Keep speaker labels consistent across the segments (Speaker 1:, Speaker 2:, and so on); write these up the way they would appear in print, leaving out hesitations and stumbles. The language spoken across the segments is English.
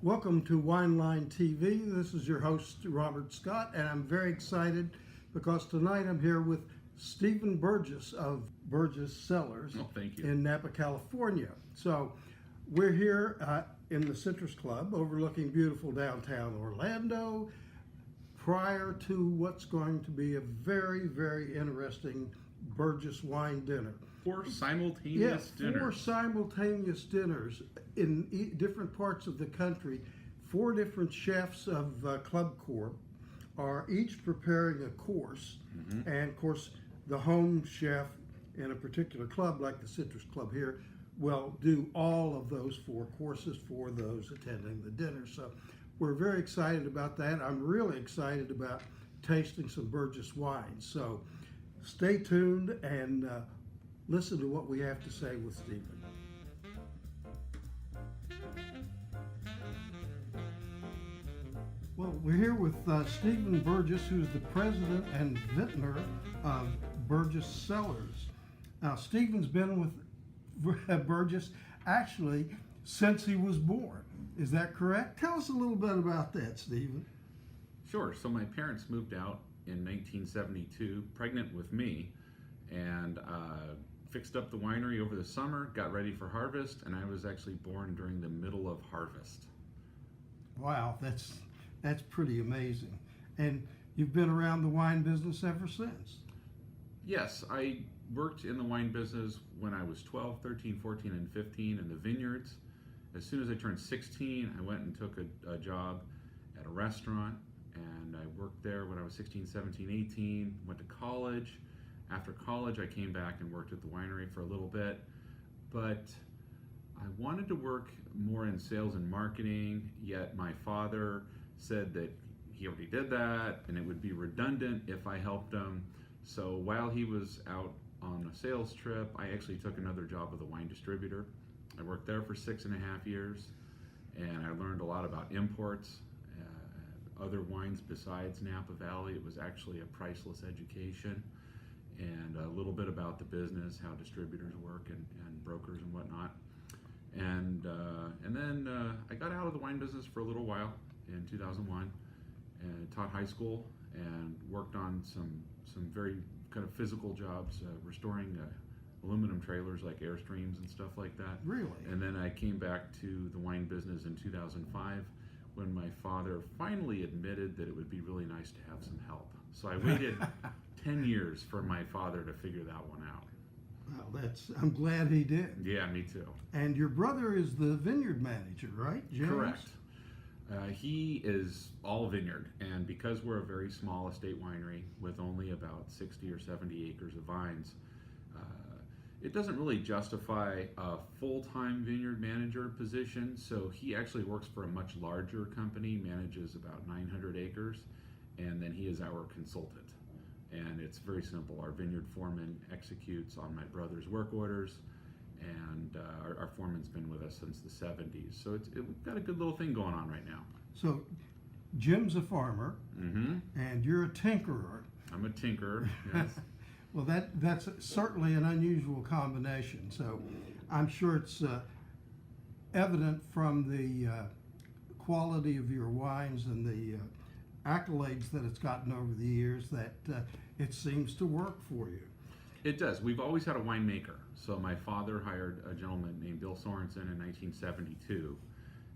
Speaker 1: Welcome to Wineline TV. This is your host, Robert Scott, and I'm very excited because tonight I'm here with Stephen Burgess of Burgess Cellars
Speaker 2: Thank you.
Speaker 1: in Napa, California. So we're here in the Citrus Club overlooking beautiful downtown Orlando prior to what's going to be a very, very interesting Burgess wine dinner.
Speaker 2: Four simultaneous dinners.
Speaker 1: Four simultaneous dinners in different parts of the country. Four different chefs of Club Corp are each preparing a course. And of course, the home chef in a particular club, like the Citrus Club here, will do all of those four courses for those attending the dinner. So we're very excited about that. I'm really excited about tasting some Burgess wines. So stay tuned and listen to what we have to say with Stephen. Well, we're here with Stephen Burgess, who's the president and vintner of Burgess Cellars. Now, Stephen's been with Burgess actually since he was born. Is that correct? Tell us a little bit about that, Stephen.
Speaker 2: Sure. So my parents moved out in 1972, pregnant with me, and fixed up the winery over the summer, got ready for harvest, and I was actually born during the middle of harvest.
Speaker 1: Wow, that's pretty amazing. And you've been around the wine business ever since?
Speaker 2: Yes, I worked in the wine business when I was 12, 13, 14, and 15 in the vineyards. As soon as I turned 16, I went and took a job at a restaurant, and I worked there when I was 16, 17, 18, went to college. After college, I came back and worked at the winery for a little bit, but I wanted to work more in sales and marketing, yet my father said that he already did that and it would be redundant if I helped him. So while he was out on a sales trip, I actually took another job with a wine distributor. I worked there for 6.5 years, and I learned a lot about imports, other wines besides Napa Valley. It was actually a priceless education, and a little bit about the business, how distributors work and brokers and whatnot. And then I got out of the wine business for a little while in 2001 and taught high school and worked on some very kind of physical jobs, restoring aluminum trailers like Airstreams and stuff like that.
Speaker 1: Really?
Speaker 2: And then I came back to the wine business in 2005 when my father finally admitted that it would be really nice to have some help. So I waited 10 years for my father to figure that one out.
Speaker 1: Well, I'm glad he did.
Speaker 2: Yeah, me too.
Speaker 1: And your brother is the vineyard manager, right, James?
Speaker 2: Correct. He is all vineyard, and because we're a very small estate winery with only about 60 or 70 acres of vines, it doesn't really justify a full-time vineyard manager position, so he actually works for a much larger company, manages about 900 acres, and then he is our consultant. And it's very simple. Our vineyard foreman executes on my brother's work orders, and our foreman's been with us since the 70s. So we've got a good little thing going on right now.
Speaker 1: So Jim's a farmer, and you're a tinkerer.
Speaker 2: I'm a tinkerer, yes.
Speaker 1: Well, that's certainly an unusual combination. So I'm sure it's evident from the quality of your wines and the accolades that it's gotten over the years that it seems to work for you.
Speaker 2: It does. We've always had a winemaker. So my father hired a gentleman named Bill Sorensen in 1972,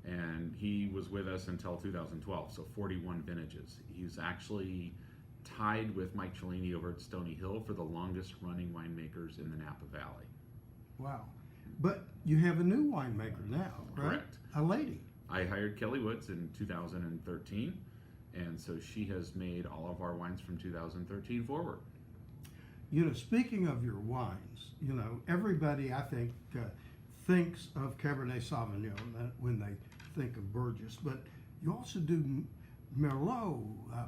Speaker 2: and he was with us until 2012, so 41 vintages. He's actually tied with Mike Cellini over at Stony Hill for the longest running winemakers in the Napa Valley.
Speaker 1: Wow. But you have a new winemaker now, right?
Speaker 2: Correct.
Speaker 1: A lady.
Speaker 2: I hired Kelly Woods in 2013, and so she has made all of our wines from 2013 forward.
Speaker 1: You know, speaking of your wines, you know, everybody, I think, thinks of Cabernet Sauvignon when they think of Burgess, but you also do Merlot,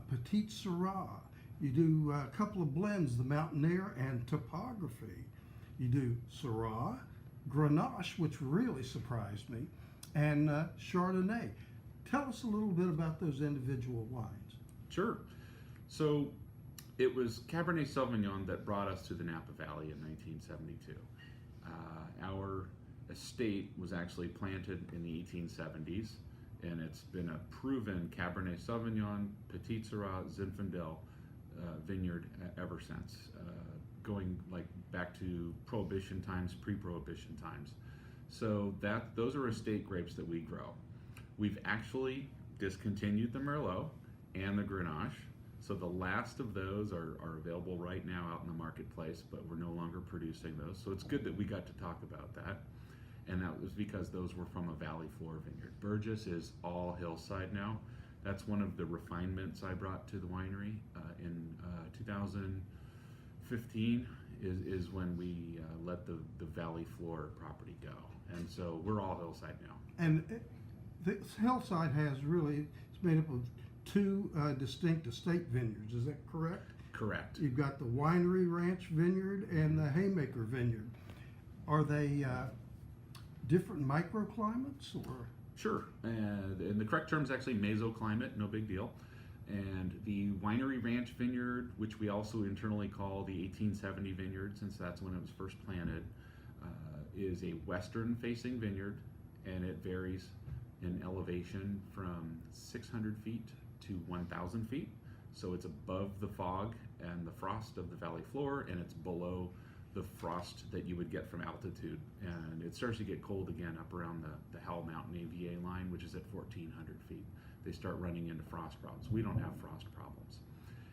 Speaker 1: Petit Syrah. You do a couple of blends, the Mountaineer and Topography. You do Syrah, Grenache, which really surprised me, and Chardonnay. Tell us a little bit about those individual wines.
Speaker 2: Sure. So it was Cabernet Sauvignon that brought us to the Napa Valley in 1972. Our estate was actually planted in the 1870s. and it's been a proven Cabernet Sauvignon, Petit Syrah, Zinfandel vineyard ever since, going like back to Prohibition times, pre-Prohibition times. So those are estate grapes that we grow. We've actually discontinued the Merlot and the Grenache. So the last of those are available right now out in the marketplace, but we're no longer producing those. So it's good that we got to talk about that. And that was because those were from a valley floor vineyard. Burgess is all hillside now. That's one of the refinements I brought to the winery in 2015 is when we let the valley floor property go. And so we're all hillside now.
Speaker 1: And the hillside it's made up of two distinct estate vineyards, is that correct?
Speaker 2: Correct.
Speaker 1: You've got the Winery Ranch Vineyard and the Haymaker Vineyard. Are they different microclimates, or?
Speaker 2: Sure. And the correct term is actually mesoclimate, no big deal. And the Winery Ranch Vineyard, which we also internally call the 1870 vineyard, since that's when it was first planted, is a western-facing vineyard, and it varies in elevation from 600 feet to 1,000 feet. So it's above the fog and the frost of the valley floor, and it's below the frost that you would get from altitude. And it starts to get cold again up around the Howell Mountain AVA line, which is at 1,400 feet. They start running into frost problems. We don't have frost problems.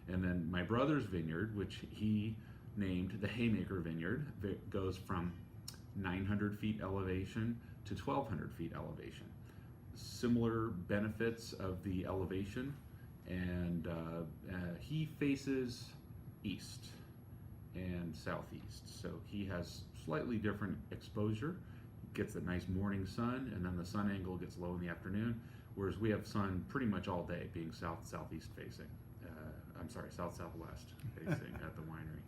Speaker 2: And then my brother's vineyard, which he named the Haymaker Vineyard, goes from 900 feet elevation to 1,200 feet elevation. Similar benefits of the elevation, and he faces east and southeast, so he has slightly different exposure, gets a nice morning sun, and then the sun angle gets low in the afternoon, whereas we have sun pretty much all day, being southeast facing. Southwest facing at the winery.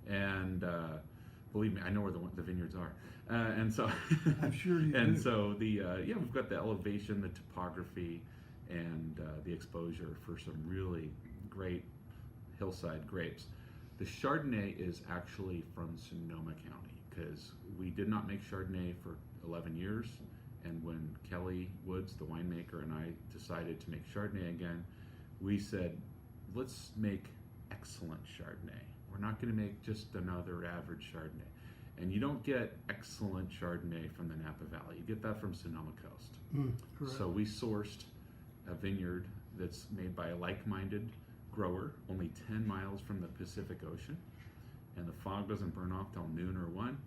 Speaker 2: And believe me, I know where the vineyards are, and so
Speaker 1: I'm sure you
Speaker 2: and
Speaker 1: do.
Speaker 2: so we've got the elevation, the topography, and the exposure for some really great hillside grapes. The Chardonnay is actually from Sonoma County, because we did not make Chardonnay for 11 years, and when Kelly Woods, the winemaker, and I decided to make Chardonnay again, we said, let's make excellent Chardonnay. We're not going to make just another average Chardonnay. And you don't get excellent Chardonnay from the Napa Valley. You get that from Sonoma Coast.
Speaker 1: Correct.
Speaker 2: So we sourced a vineyard that's made by a like-minded grower, only 10 miles from the Pacific Ocean. And the fog doesn't burn off till noon or 1.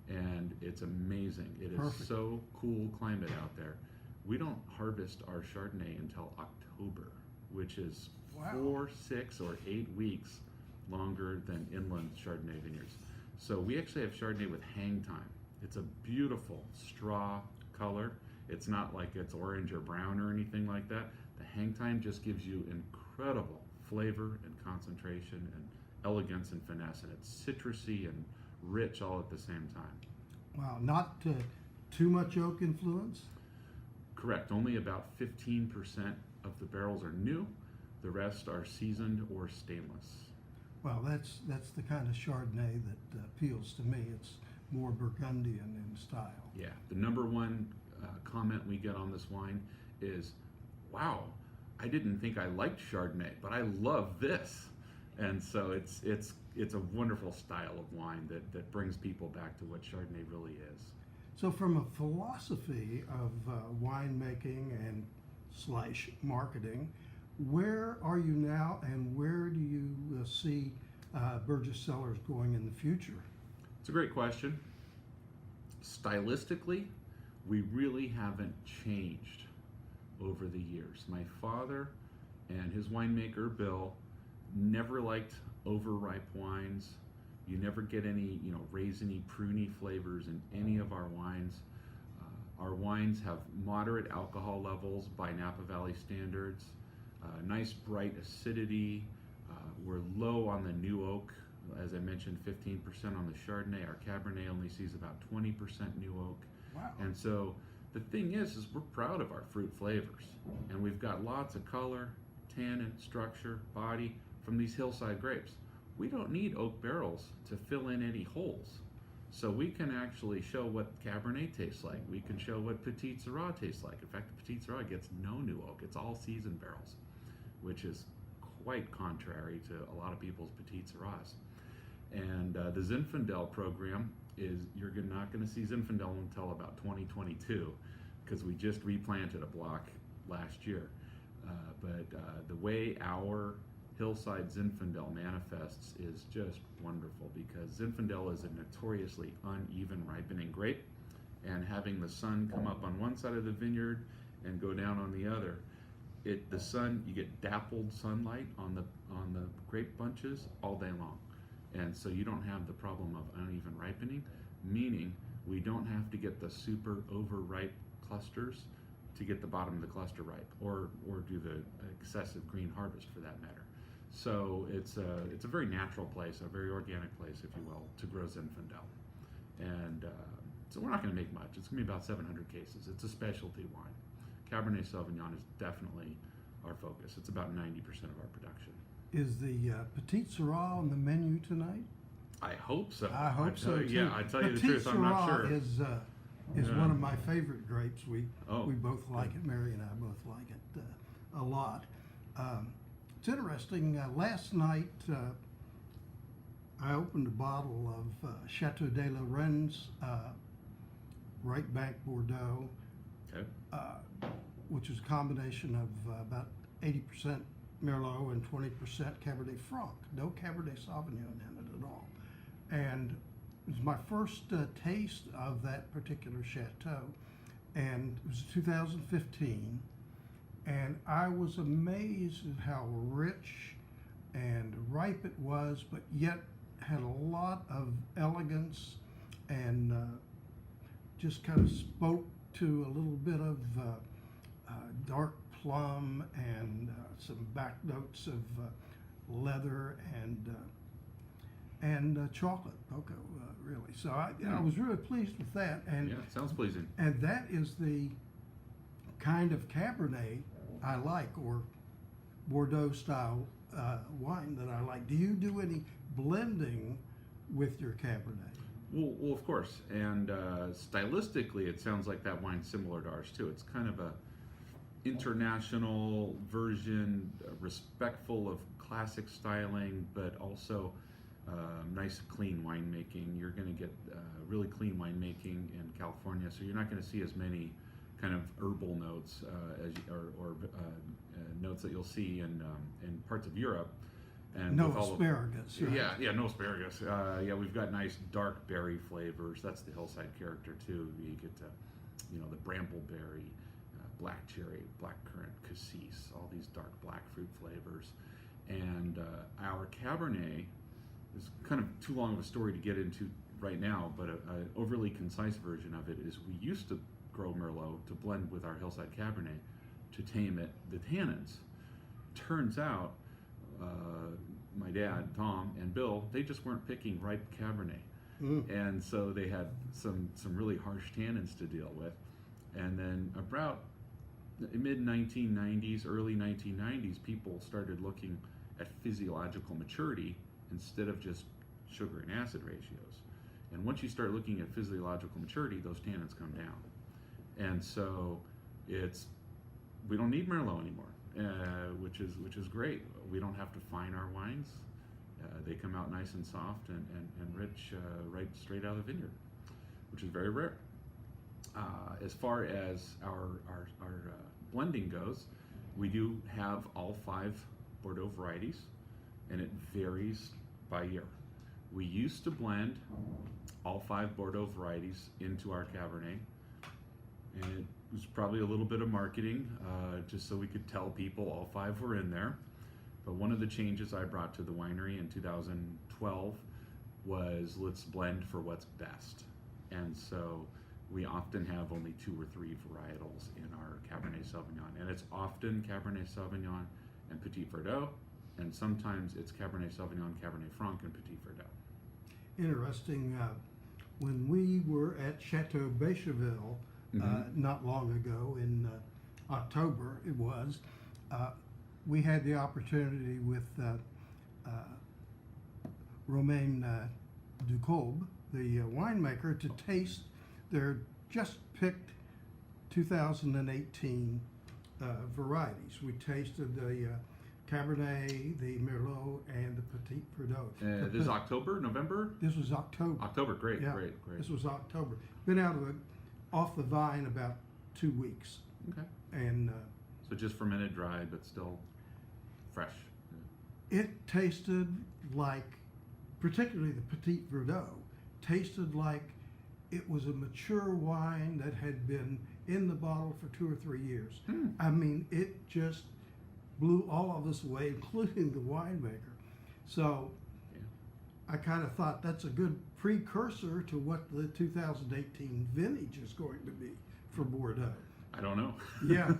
Speaker 2: And it's amazing. It is
Speaker 1: Perfect.
Speaker 2: so cool climate out there. We don't harvest our Chardonnay until October, which is
Speaker 1: Wow.
Speaker 2: 4, 6, or 8 weeks longer than inland Chardonnay vineyards. So we actually have Chardonnay with hang time. It's a beautiful straw color. It's not like it's orange or brown or anything like that. The hang time just gives you incredible flavor and concentration and elegance and finesse, and it's citrusy and rich all at the same time.
Speaker 1: Wow, not too much oak influence?
Speaker 2: Correct. Only about 15% of the barrels are new. The rest are seasoned or stainless.
Speaker 1: Well, that's the kind of Chardonnay that appeals to me. It's more Burgundian in style.
Speaker 2: Yeah. The number one comment we get on this wine is, wow, I didn't think I liked Chardonnay, but I love this. And so it's a wonderful style of wine that brings people back to what Chardonnay really is.
Speaker 1: So from a philosophy of winemaking and / marketing, where are you now, and where do you see Burgess Cellars going in the future?
Speaker 2: It's a great question. Stylistically, we really haven't changed over the years. My father and his winemaker, Bill, never liked overripe wines. You never get any, raisiny, pruny flavors in any of our wines. Our wines have moderate alcohol levels by Napa Valley standards. Nice bright acidity. We're low on the new oak. As I mentioned, 15% on the Chardonnay. Our Cabernet only sees about 20% new oak.
Speaker 1: Wow.
Speaker 2: And so the thing is we're proud of our fruit flavors. And we've got lots of color, tannin, structure, body from these hillside grapes. We don't need oak barrels to fill in any holes. So we can actually show what Cabernet tastes like. We can show what Petit Syrah tastes like. In fact, the Petit Syrah gets no new oak. It's all seasoned barrels, which is quite contrary to a lot of people's Petit Syrahs. And the Zinfandel program is, you're not going to see Zinfandel until about 2022, because we just replanted a block last year. But the way our hillside Zinfandel manifests is just wonderful, because Zinfandel is a notoriously uneven ripening grape, and having the sun come up on one side of the vineyard and go down on the other, the sun, you get dappled sunlight on the grape bunches all day long, and so you don't have the problem of uneven ripening, meaning we don't have to get the super overripe clusters to get the bottom of the cluster ripe, or do the excessive green harvest for that matter. So it's a very natural place, a very organic place, if you will, to grow Zinfandel. And so we're not going to make much. It's going to be about 700 cases. It's a specialty wine. Cabernet Sauvignon is definitely our focus. It's about 90% of our production.
Speaker 1: Is the Petit Syrah on the menu tonight?
Speaker 2: I hope so.
Speaker 1: I hope so too.
Speaker 2: Yeah, I tell you the
Speaker 1: Petit
Speaker 2: truth, I'm not
Speaker 1: Syrah
Speaker 2: sure.
Speaker 1: is
Speaker 2: Yeah.
Speaker 1: one of my favorite grapes. We both like
Speaker 2: good.
Speaker 1: it. Mary and I both like it a lot. It's interesting. Last night I opened a bottle of Chateau de la Rennes Right Bank Bordeaux,
Speaker 2: Okay.
Speaker 1: which is a combination of about 80% Merlot and 20% Cabernet Franc. No Cabernet Sauvignon in it at all. And it was my first taste of that particular chateau, and it was 2015, and I was amazed at how rich and ripe it was, but yet had a lot of elegance, and just kind of spoke to a little bit of dark plum and some back notes of leather and chocolate cocoa, really. So I was really pleased with that. And
Speaker 2: Yeah, sounds pleasing.
Speaker 1: and that is the kind of Cabernet I like, or Bordeaux style wine that I like. Do you do any blending with your Cabernet?
Speaker 2: Well, of course. And stylistically, it sounds like that wine's similar to ours too. It's kind of a international version, respectful of classic styling, but also nice, clean winemaking. You're going to get really clean winemaking in California, so you're not going to see as many kind of herbal notes or notes that you'll see in parts of Europe. And
Speaker 1: No
Speaker 2: with all
Speaker 1: asparagus. Right?
Speaker 2: Yeah, no asparagus. Yeah, we've got nice dark berry flavors. That's the hillside character too. You get the brambleberry, black cherry, black currant, cassis, all these dark black fruit flavors. And our Cabernet is kind of too long of a story to get into right now, but an overly concise version of it is we used to grow Merlot to blend with our hillside Cabernet to tame the tannins. Turns out my dad, Tom, and Bill, they just weren't picking ripe Cabernet. And so they had some really harsh tannins to deal with. And then about the mid-1990s, early 1990s, people started looking at physiological maturity instead of just sugar and acid ratios. And once you start looking at physiological maturity, those tannins come down. And so we don't need Merlot anymore, which is great. We don't have to fine our wines. They come out nice and soft and rich right straight out of the vineyard, which is very rare. As far as our blending goes, we do have all 5 Bordeaux varieties, and it varies by year. We used to blend all 5 Bordeaux varieties into our Cabernet, and it was probably a little bit of marketing, just so we could tell people all 5 were in there. But one of the changes I brought to the winery in 2012 was, let's blend for what's best. And so we often have only 2 or 3 varietals in our Cabernet Sauvignon, and it's often Cabernet Sauvignon and Petit Verdot, and sometimes it's Cabernet Sauvignon, Cabernet Franc, and Petit Verdot.
Speaker 1: Interesting. When we were at Chateau Bécheville not long ago, in October it was, we had the opportunity with Romain Ducolbe, the winemaker to taste their just picked 2018 varieties. We tasted the Cabernet, the Merlot, and the Petit Verdot.
Speaker 2: This is October, November?
Speaker 1: This was October.
Speaker 2: October, great,
Speaker 1: Yeah,
Speaker 2: great.
Speaker 1: This was October. Been off the vine about 2 weeks,
Speaker 2: Okay.
Speaker 1: and
Speaker 2: So just fermented, dried, but still fresh.
Speaker 1: it tasted like, particularly the Petit Verdot, tasted like it was a mature wine that had been in the bottle for 2 or 3 years. I mean, it just blew all of us away, including the winemaker. So
Speaker 2: Yeah.
Speaker 1: I kind of thought that's a good precursor to what the 2018 vintage is going to be for Bordeaux.
Speaker 2: I don't know.
Speaker 1: Yeah.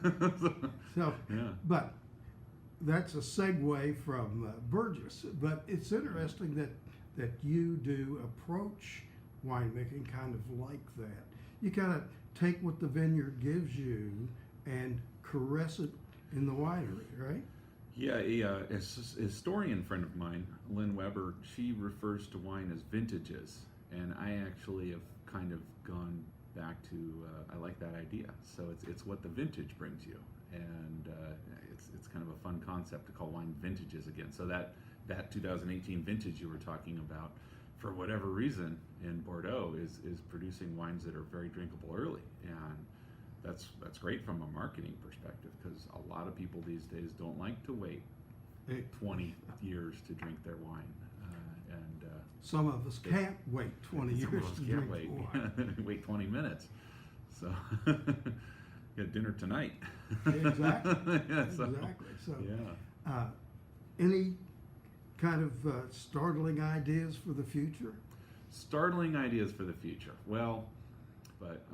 Speaker 1: So,
Speaker 2: Yeah.
Speaker 1: but that's a segue from Burgess. But it's interesting that you do approach winemaking kind of like that. You kind of take what the vineyard gives you and caress it in the winery, right?
Speaker 2: Yeah, a historian friend of mine, Lynn Weber, she refers to wine as vintages, and I actually have kind of gone back to I like that idea. So it's what the vintage brings you, and it's kind of a fun concept to call wine vintages again. So that 2018 vintage you were talking about, for whatever reason in Bordeaux, is producing wines that are very drinkable early, and that's great from a marketing perspective, because a lot of people these days don't like to wait 20 years to drink their wine, and
Speaker 1: Some of us can't wait 20
Speaker 2: some
Speaker 1: years
Speaker 2: of us
Speaker 1: to
Speaker 2: can't
Speaker 1: drink
Speaker 2: wait.
Speaker 1: wine.
Speaker 2: Wait 20 minutes. So got dinner tonight.
Speaker 1: Exactly.
Speaker 2: Yeah, so,
Speaker 1: Exactly. So,
Speaker 2: yeah.
Speaker 1: any kind of startling ideas for the future?
Speaker 2: Startling ideas for the future. Well, but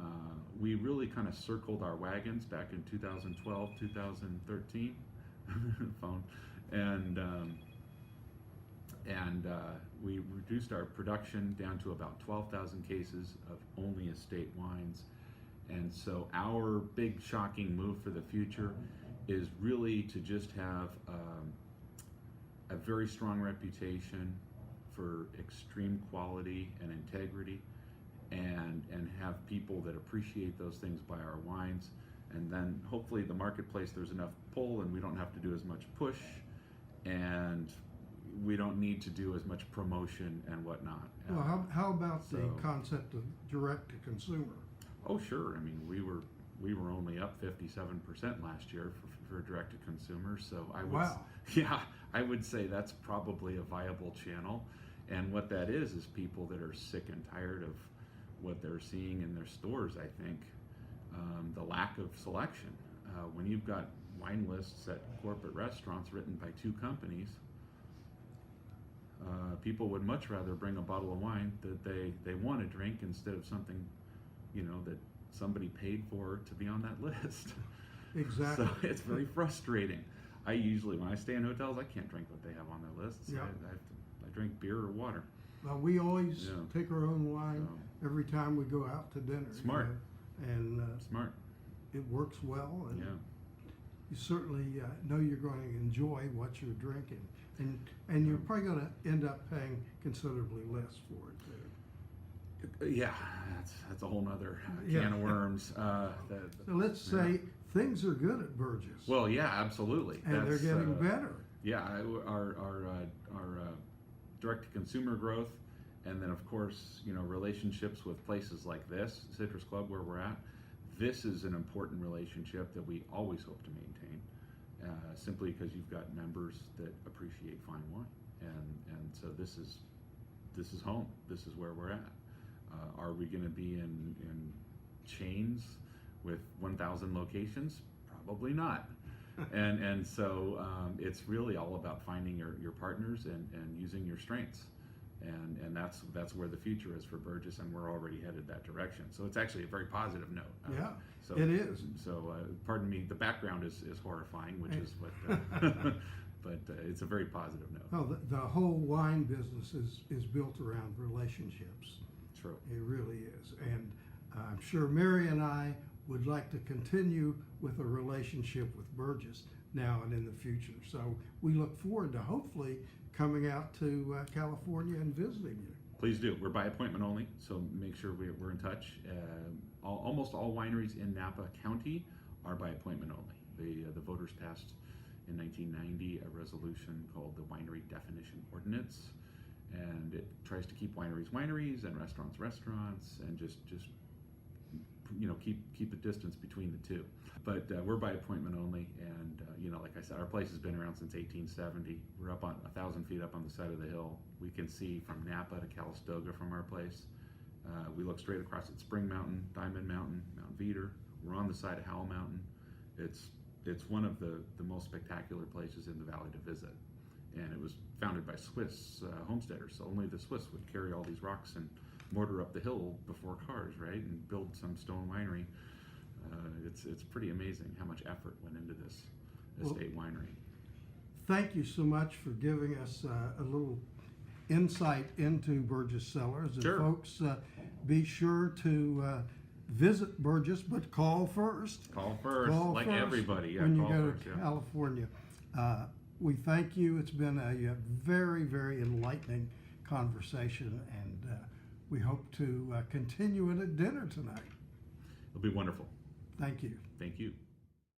Speaker 2: we really kind of circled our wagons back in 2012, 2013, phone, and we reduced our production down to about 12,000 cases of only estate wines. And so our big shocking move for the future is really to just have a very strong reputation for extreme quality and integrity, and have people that appreciate those things by our wines. And then hopefully the marketplace, there's enough pull and we don't have to do as much push, and we don't need to do as much promotion and whatnot.
Speaker 1: Well, how about
Speaker 2: so-
Speaker 1: the concept of direct to consumer?
Speaker 2: Oh, sure. I mean, we were only up 57% last year for direct to consumer. So I would,
Speaker 1: Wow.
Speaker 2: yeah, I would say that's probably a viable channel. And what that is people that are sick and tired of what they're seeing in their stores. I think the lack of selection. When you've got wine lists at corporate restaurants written by 2 companies, people would much rather bring a bottle of wine that they want to drink instead of something, that somebody paid for to be on that list.
Speaker 1: Exactly.
Speaker 2: So it's very frustrating. I usually, when I stay in hotels, I can't drink what they have on their lists.
Speaker 1: Yeah.
Speaker 2: I drink beer or water.
Speaker 1: Well, we always
Speaker 2: Yeah.
Speaker 1: take our own wine
Speaker 2: So-
Speaker 1: every time we go out to dinner.
Speaker 2: Smart.
Speaker 1: And
Speaker 2: Smart.
Speaker 1: it works well, and
Speaker 2: Yeah.
Speaker 1: you certainly know you're going to enjoy what you're drinking, and you're probably going to end up paying considerably less for it too.
Speaker 2: Yeah, that's a whole nother
Speaker 1: Yeah.
Speaker 2: can of worms.
Speaker 1: So let's say things are good at Burgess,
Speaker 2: Well, yeah, absolutely.
Speaker 1: and they're
Speaker 2: That's,
Speaker 1: getting better.
Speaker 2: Yeah, our direct to consumer growth, and then of course relationships with places like this Citrus Club where we're at. This is an important relationship that we always hope to maintain, simply because you've got members that appreciate fine wine, and so this is home. This is where we're at. Are we going to be in chains with 1,000 locations? Probably not. and so it's really all about finding your partners and using your strengths, and that's where the future is for Burgess, and we're already headed that direction. So it's actually a very positive note.
Speaker 1: Yeah,
Speaker 2: so
Speaker 1: it is.
Speaker 2: So pardon me, the background is horrifying, which is what, but it's a very positive note.
Speaker 1: Well, the whole wine business is built around relationships.
Speaker 2: True.
Speaker 1: It really is, and I'm sure Mary and I would like to continue with a relationship with Burgess now and in the future. So we look forward to hopefully coming out to California and visiting you.
Speaker 2: Please do. We're by appointment only, so make sure we're in touch. Almost all wineries in Napa County are by appointment only. The voters passed in 1990 a resolution called the Winery Definition Ordinance, and it tries to keep wineries wineries and restaurants restaurants, and just keep a distance between the two. But we're by appointment only, and like I said, our place has been around since 1870. We're up on 1,000 feet up on the side of the hill. We can see from Napa to Calistoga from our place. We look straight across at Spring Mountain, Diamond Mountain, Mount Vintner. We're on the side of Howell Mountain. It's one of the most spectacular places in the valley to visit, and it was founded by Swiss homesteaders. So only the Swiss would carry all these rocks and mortar up the hill before cars, right, and build some stone winery. It's pretty amazing how much effort went into this estate winery.
Speaker 1: Thank you so much for giving us a little insight into Burgess Cellars. And
Speaker 2: Sure.
Speaker 1: folks, be sure to visit Burgess, but call first.
Speaker 2: Call first, like
Speaker 1: first
Speaker 2: everybody. Yeah,
Speaker 1: when you
Speaker 2: call
Speaker 1: go
Speaker 2: first,
Speaker 1: to
Speaker 2: yeah.
Speaker 1: California. We thank you. It's been a very, very enlightening conversation, and we hope to continue it at dinner tonight.
Speaker 2: It'll be wonderful.
Speaker 1: Thank you.
Speaker 2: Thank you.